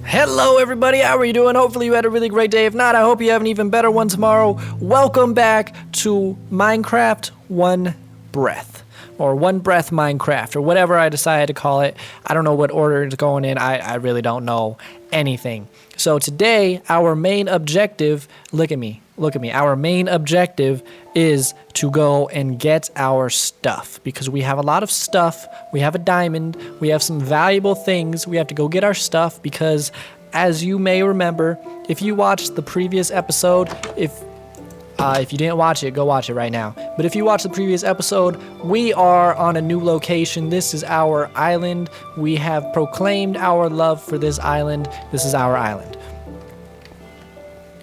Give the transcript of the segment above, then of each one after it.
Hello everybody, how are you doing? Hopefully you had a really great day. If not, I hope you have an even better one tomorrow. Welcome back to Minecraft One Breath. Or One Breath Minecraft, or whatever I decided to call it. I don't know what order it's going in. I really don't know anything. So today, our main objective, look at me. Our main objective is to go and get our stuff, because we have a lot of stuff. We have a diamond. We have some valuable things. We have to go get our stuff because, as you may remember, if you watched the previous episode, if you didn't watch it, go watch it right now. But if you watched the previous episode, we are on a new location. This is our island. We have proclaimed our love for this island. This is our island.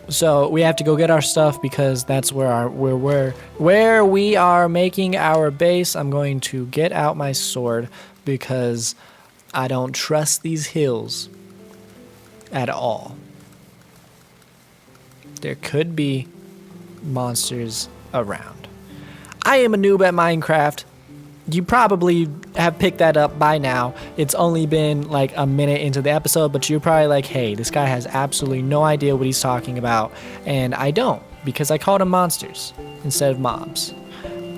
So we have to go get our stuff because that's where we are making our base. I'm going to get out my sword because I don't trust these hills at all. There could be monsters around. I am a noob at Minecraft. You probably have picked that up by now. It's only been like a minute into the episode, but you're probably like, hey, this guy has absolutely no idea what he's talking about. And I don't, because I called them monsters instead of mobs.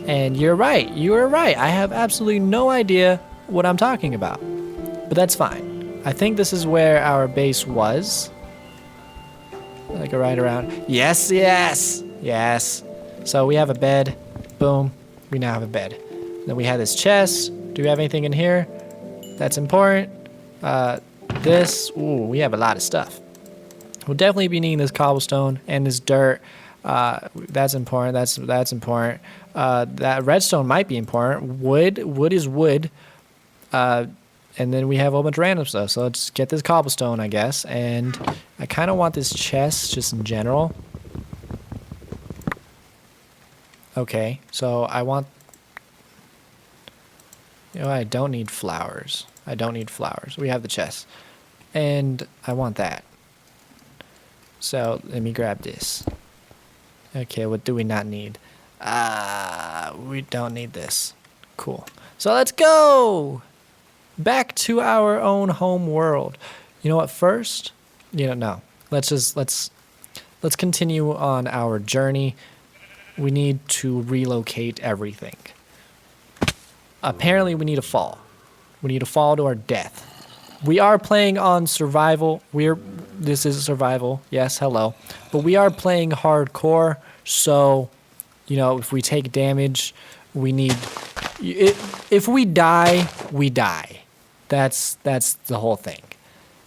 And you're right. You are right. I have absolutely no idea what I'm talking about. But that's fine. I think this is where our base was. Like right around. Yes. So we have a bed. Boom. We now have a bed. Then we have this chest. Do we have anything in here that's important? This. Ooh, we have a lot of stuff. We'll definitely be needing this cobblestone and this dirt. That's important. That's important. That redstone might be important. Wood is wood. And then we have a whole bunch of random stuff. So let's get this cobblestone, I guess. And I kind of want this chest just in general. Okay, so I want... You know, I don't need flowers. We have the chest. And I want that. So let me grab this. Okay, what do we not need? We don't need this. Cool. So let's go back to our own home world. You know what? First, no. Let's continue on our journey. We need to relocate everything. Apparently, we need to fall. We need to fall to our death. We are playing on survival. This is survival. Yes, hello. But we are playing hardcore. So, if we take damage, we need... If we die, we die. That's the whole thing.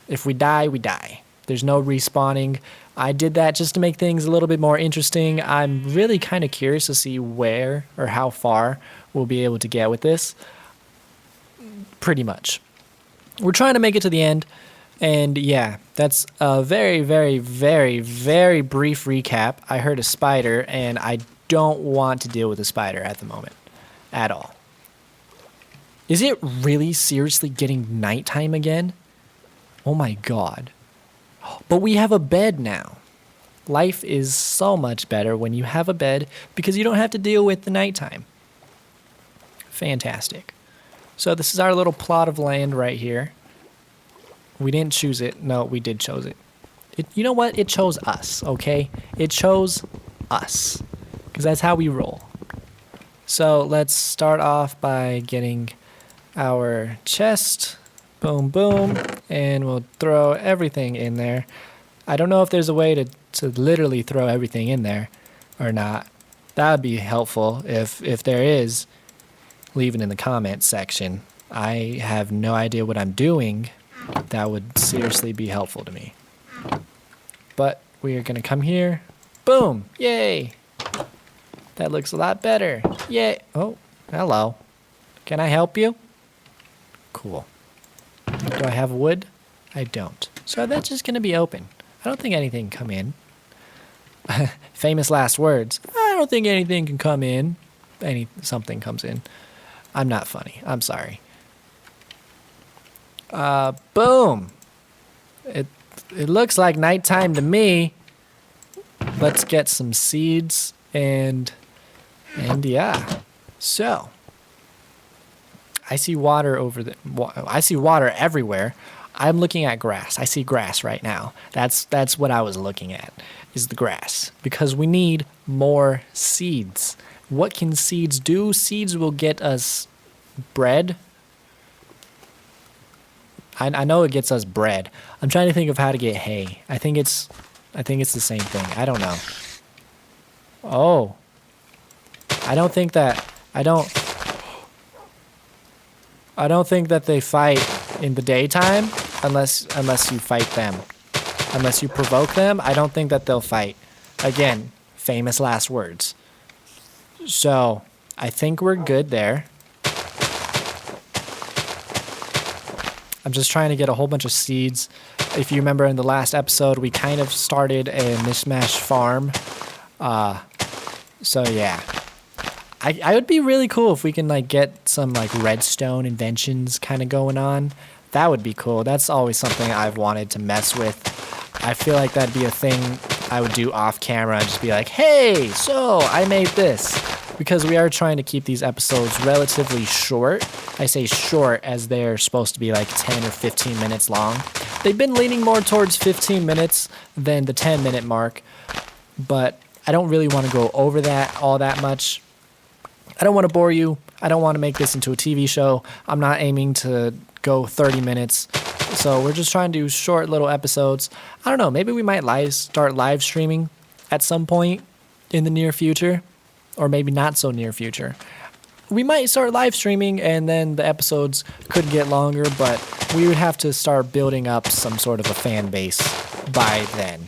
If we die, we die. There's no respawning. I did that just to make things a little bit more interesting. I'm really kind of curious to see where or how far we'll be able to get with this. Pretty much. We're trying to make it to the end. And yeah, that's a very, very, very, very brief recap. I heard a spider, and I don't want to deal with a spider at the moment. At all. Is it really seriously getting nighttime again? Oh my god. But we have a bed now. Life is so much better when you have a bed because you don't have to deal with the nighttime. Fantastic. So this is our little plot of land right here. We didn't choose it. No, we did choose it. You know what? It chose us, okay? It chose us because that's how we roll. So let's start off by getting our chest. Boom, boom. And we'll throw everything in there. I don't know if there's a way to literally throw everything in there or not. That would be helpful. If there is, leave it in the comments section. I have no idea what I'm doing. That would seriously be helpful to me. But we are going to come here. Boom. Yay. That looks a lot better. Yay. Oh, hello. Can I help you? Cool. Do I have wood? I don't. So that's just going to be open. I don't think anything can come in. Famous last words. I don't think anything can come in. Something comes in. I'm not funny. I'm sorry. Boom. It looks like nighttime to me. Let's get some seeds and yeah. So I see water I see water everywhere. I'm looking at grass. I see grass right now. That's what I was looking at, is the grass. Because we need more seeds. What can seeds do? Seeds will get us bread. I know it gets us bread. I'm trying to think of how to get hay. I think it's the same thing. I don't know. Oh. I don't think that they fight in the daytime unless you fight them. Unless you provoke them, I don't think that they'll fight. Again, famous last words. So, I think we're good there. I'm just trying to get a whole bunch of seeds. If you remember in the last episode, we kind of started a mishmash farm. So yeah. I would be really cool if we can like get some like redstone inventions kind of going on. That would be cool. That's always something I've wanted to mess with. I feel like that'd be a thing I would do off camera and just be like, hey, so I made this. Because we are trying to keep these episodes relatively short. I say short as they're supposed to be like 10 or 15 minutes long. They've been leaning more towards 15 minutes than the 10-minute mark. But I don't really want to go over that all that much. I don't want to bore you. I don't want to make this into a TV show. I'm not aiming to go 30 minutes. So we're just trying to do short little episodes. I don't know. Maybe we might start live streaming at some point in the near future. Or maybe not so near future. We might start live streaming and then the episodes could get longer, but we would have to start building up some sort of a fan base by then.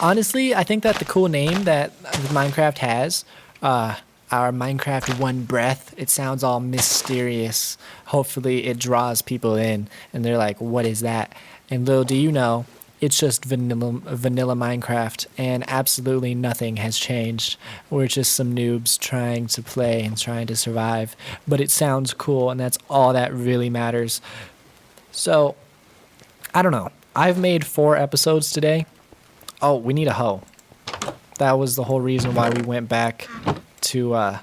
Honestly, I think that the cool name that Minecraft has, our Minecraft One Breath, it sounds all mysterious. Hopefully it draws people in and they're like, what is that? And little do you know, it's just vanilla Minecraft, and absolutely nothing has changed. We're just some noobs trying to play and trying to survive, but it sounds cool, and that's all that really matters. So, I don't know. I've made 4 episodes today. Oh, we need a hoe. That was the whole reason why we went back to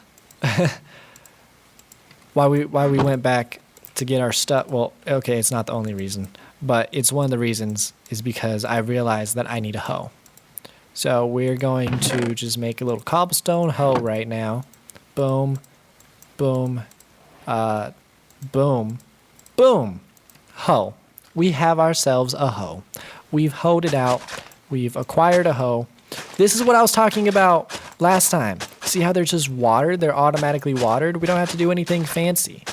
why we went back to get our stuff. Well, okay, it's not the only reason. But it's one of the reasons is because I realized that I need a hoe. So we're going to just make a little cobblestone hoe right now. Boom, boom, boom, boom. Hoe. We have ourselves a hoe. We've hoed it out. We've acquired a hoe. This is what I was talking about last time. See how they're just watered? They're automatically watered. We don't have to do anything fancy.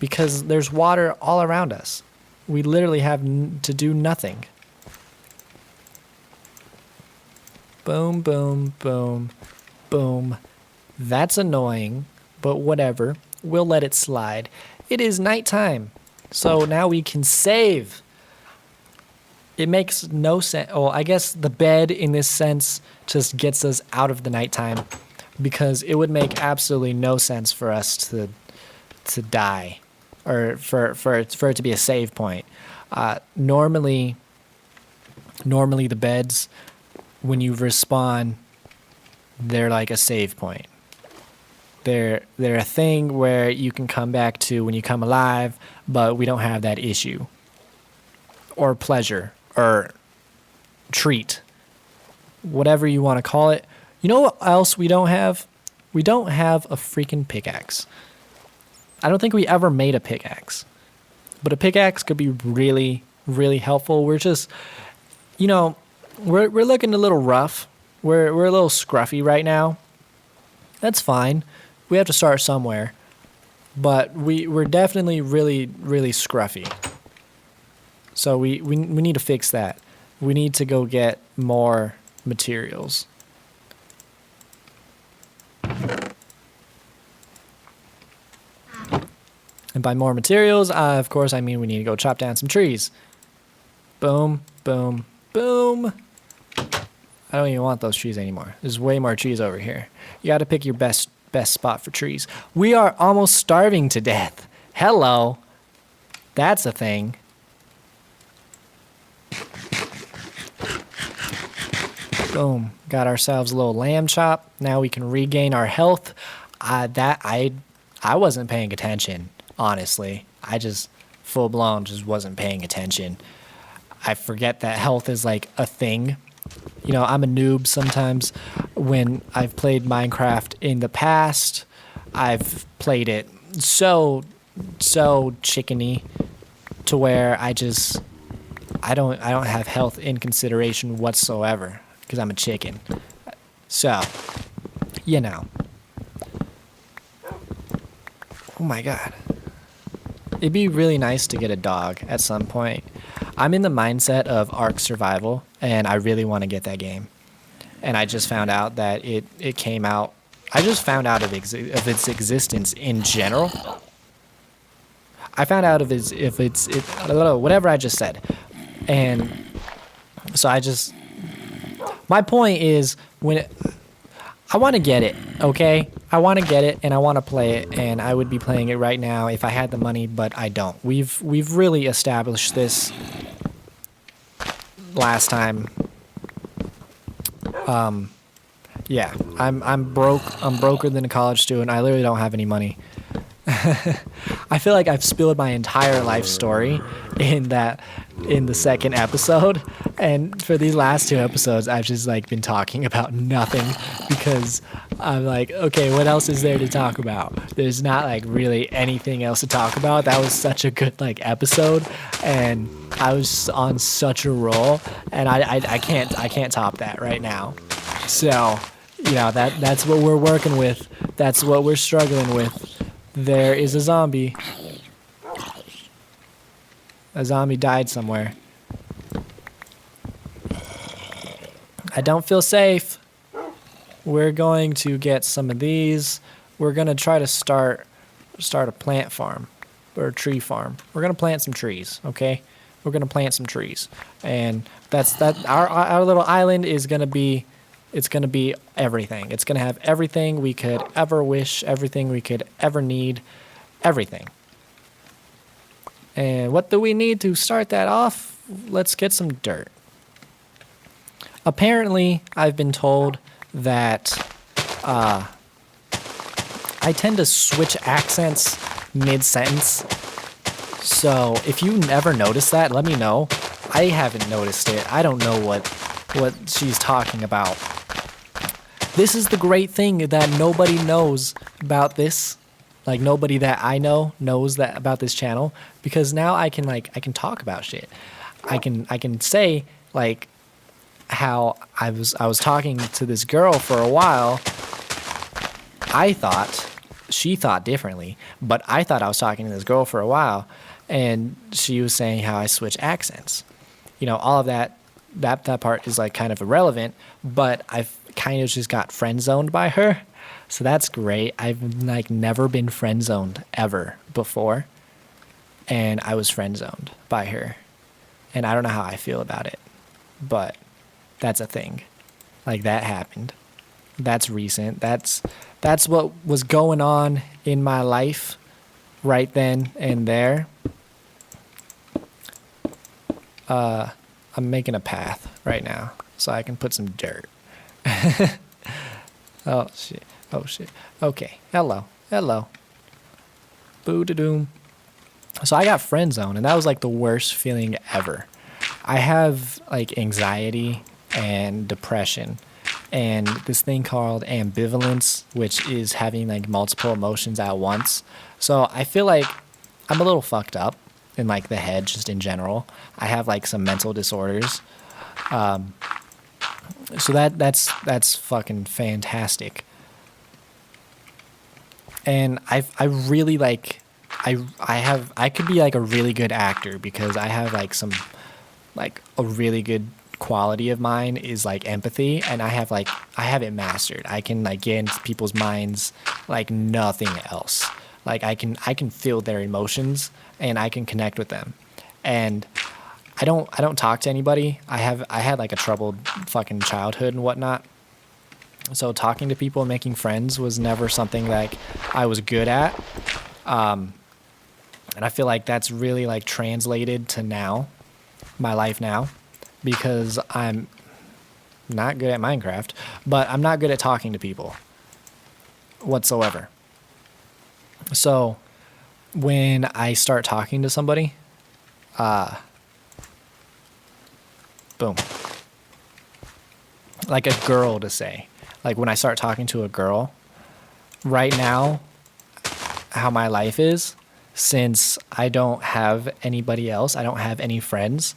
Because there's water all around us. We literally have to do nothing. Boom, boom, boom, boom. That's annoying, but whatever. We'll let it slide. It is nighttime, so now we can save. It makes no sense. Oh, I guess the bed in this sense just gets us out of the nighttime because it would make absolutely no sense for us to die. Or for it to be a save point. Normally the beds, when you respawn, they're like a save point. They're a thing where you can come back to when you come alive, but we don't have that issue. Or pleasure, or treat. Whatever you want to call it. You know what else we don't have? We don't have a freaking pickaxe. I don't think we ever made a pickaxe. But a pickaxe could be really, really helpful. We're just, we're looking a little rough. We're a little scruffy right now. That's fine. We have to start somewhere. But we're definitely really, really scruffy. So we need to fix that. We need to go get more materials. And by more materials, of course, I mean we need to go chop down some trees. Boom, boom, boom. I don't even want those trees anymore. There's way more trees over here. You got to pick your best spot for trees. We are almost starving to death. Hello. That's a thing. Boom. Got ourselves a little lamb chop. Now we can regain our health. I wasn't paying attention. Honestly, I just full blown just wasn't paying attention. I forget that health is like a thing. You know, I'm a noob sometimes. When I've played Minecraft in the past, I've played it so chickeny to where I don't have health in consideration whatsoever because I'm a chicken. So, you know. Oh my god. It'd be really nice to get a dog at some point. I'm in the mindset of Ark Survival, and I really want to get that game. And I just found out that it came out. I just found out of its existence in general. I found out of whatever I just said. And so my point is I want to get it, okay? I want to get it and I want to play it, and I would be playing it right now if I had the money, but I don't. We've really established this last time. Yeah, I'm broke. I'm broker than a college student. I literally don't have any money. I feel like I've spilled my entire life story in the second episode, and for these last two episodes I've just like been talking about nothing because I'm like, okay, what else is there to talk about? There's not like really anything else to talk about. That was such a good like episode, and I was on such a roll, and I can't top that right now. So, you know, that's what we're working with. That's what we're struggling with. There is a zombie. A zombie died somewhere. I don't feel safe. We're going to get some of these. We're going to try to start a plant farm or a tree farm. We're going to plant some trees, okay? We're going to plant some trees. And that's our little island is going to be, it's going to be everything. It's going to have everything we could ever wish, everything we could ever need, everything. And what do we need to start that off? Let's get some dirt. Apparently, I've been told that I tend to switch accents mid-sentence. So if you never noticed that, let me know. I haven't noticed it. I don't know what she's talking about. This is the great thing that nobody knows about this. Like, nobody that I know knows that about this channel, because now I can talk about shit. I can say like how I was talking to this girl for a while. She thought differently, but I thought I was talking to this girl for a while, and she was saying how I switch accents. You know, all of that part is like kind of irrelevant, but I've kind of just got friend zoned by her. So that's great. I've like never been friend zoned ever before, and I was friend zoned by her, and I don't know how I feel about it, but that's a thing. Like, that happened. That's recent. That's what was going on in my life right then and there. I'm making a path right now so I can put some dirt. Oh shit. Okay. Hello. Boo-da-doom. So I got friend zoned, and that was like the worst feeling ever. I have like anxiety and depression and this thing called ambivalence, which is having like multiple emotions at once. So I feel like I'm a little fucked up in like the head just in general. I have like some mental disorders. So that's fucking fantastic. And I really like, I could be like a really good actor because I have like some, like a really good quality of mine is like empathy, and I have it mastered. I can like get into people's minds like nothing else. Like I can feel their emotions and I can connect with them. And I don't talk to anybody. I had like a troubled fucking childhood and whatnot. So talking to people and making friends was never something like I was good at. And I feel like that's really like translated to now, my life now, because I'm not good at Minecraft, but I'm not good at talking to people whatsoever. So when I start talking to somebody, boom, like a girl to say, like when I start talking to a girl right now, how my life is, since I don't have anybody else, I don't have any friends,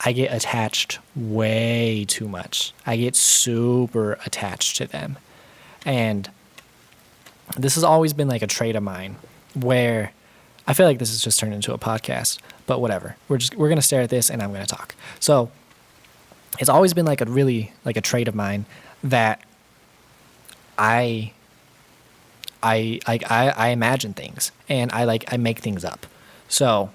I get attached way too much. I get super attached to them. And this has always been like a trait of mine where I feel like this has just turned into a podcast, but whatever. We're going to stare at this and I'm going to talk. So it's always been like a trait of mine that I imagine things and I make things up. So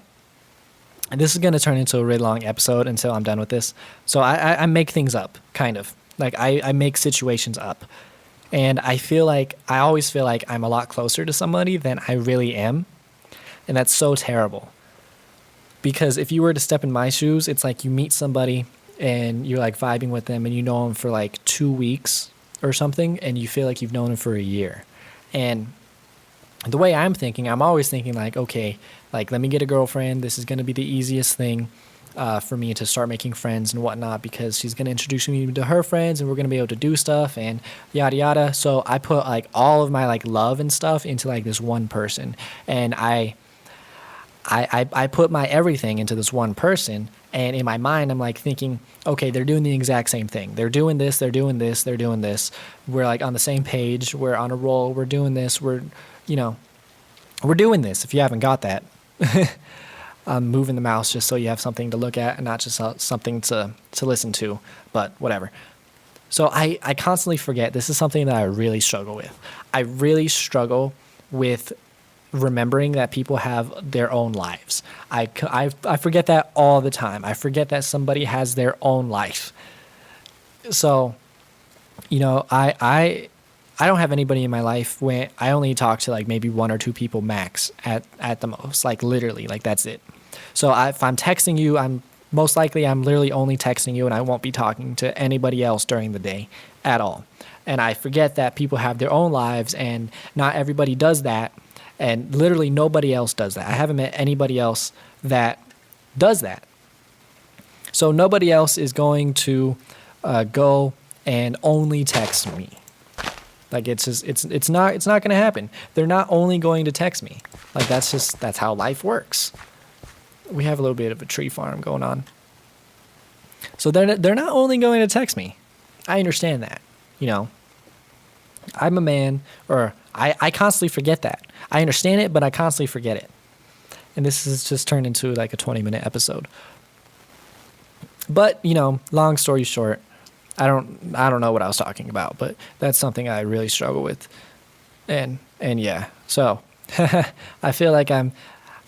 this is going to turn into a really long episode until I'm done with this. So I make things up, kind of. Like I make situations up. And I always feel like I'm a lot closer to somebody than I really am. And that's so terrible. Because if you were to step in my shoes, it's like you meet somebody and you're like vibing with them and you know them for like 2 weeks or something and you feel like you've known them for a year. And the way I'm thinking, I'm always thinking like, okay, like let me get a girlfriend. This is going to be the easiest thing for me to start making friends and whatnot because she's going to introduce me to her friends and we're going to be able to do stuff and yada yada. So I put like all of my like love and stuff into like this one person, and I put my everything into this one person. And in my mind, I'm like thinking, okay, they're doing the exact same thing. They're doing this, they're doing this, they're doing this. We're like on the same page. We're on a roll. We're doing this. We're doing this. If you haven't got that, I'm moving the mouse just so you have something to look at and not just something to listen to, but whatever. So I constantly forget. This is something that I really struggle with. I really struggle with remembering that people have their own lives. I forget that all the time. I forget that somebody has their own life. So, I don't have anybody in my life when I only talk to like maybe 1 or 2 people max at the most, like literally, like that's it. So if I'm texting you, I'm literally only texting you and I won't be talking to anybody else during the day at all. And I forget that people have their own lives and not everybody does that. And literally nobody else does that. I haven't met anybody else that does that. So nobody else is going to go and only text me. Like it's not going to happen. They're not only going to text me. Like that's how life works. We have a little bit of a tree farm going on. So they're not only going to text me. I understand that. I'm a man, or I constantly forget that. I understand it, but I constantly forget it. And this has just turned into like a 20-minute episode. But, long story short, I don't know what I was talking about, but that's something I really struggle with. And yeah. So, I feel like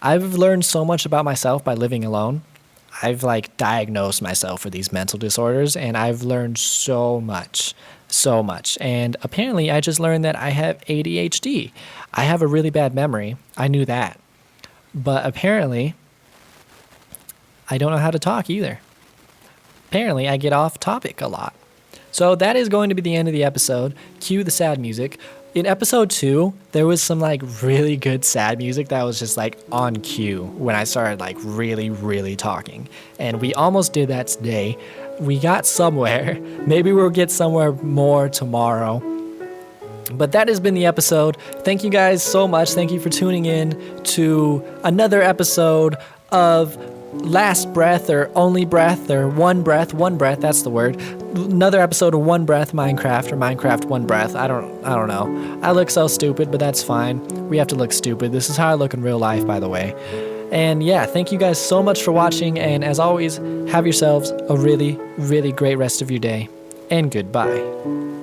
I've learned so much about myself by living alone. I've like diagnosed myself with these mental disorders and I've learned so much. And apparently I just learned that I have ADHD. I have a really bad memory. I knew that. But apparently I don't know how to talk either. Apparently I get off topic a lot. So that is going to be the end of the episode. Cue the sad music. In episode 2, there was some like really good sad music that was just like on cue when I started like really, really talking. And we almost did that today. We got somewhere. Maybe we'll get somewhere more tomorrow. But that has been the episode. Thank you guys so much. Thank you for tuning in to another episode of Last Breath or Only Breath or One Breath, that's the word. Another episode of One Breath Minecraft or Minecraft One Breath. I don't know. I look so stupid, but that's fine. We have to look stupid. This is how I look in real life, by the way. And yeah, thank you guys so much for watching. And as always, have yourselves a really, really great rest of your day. And goodbye.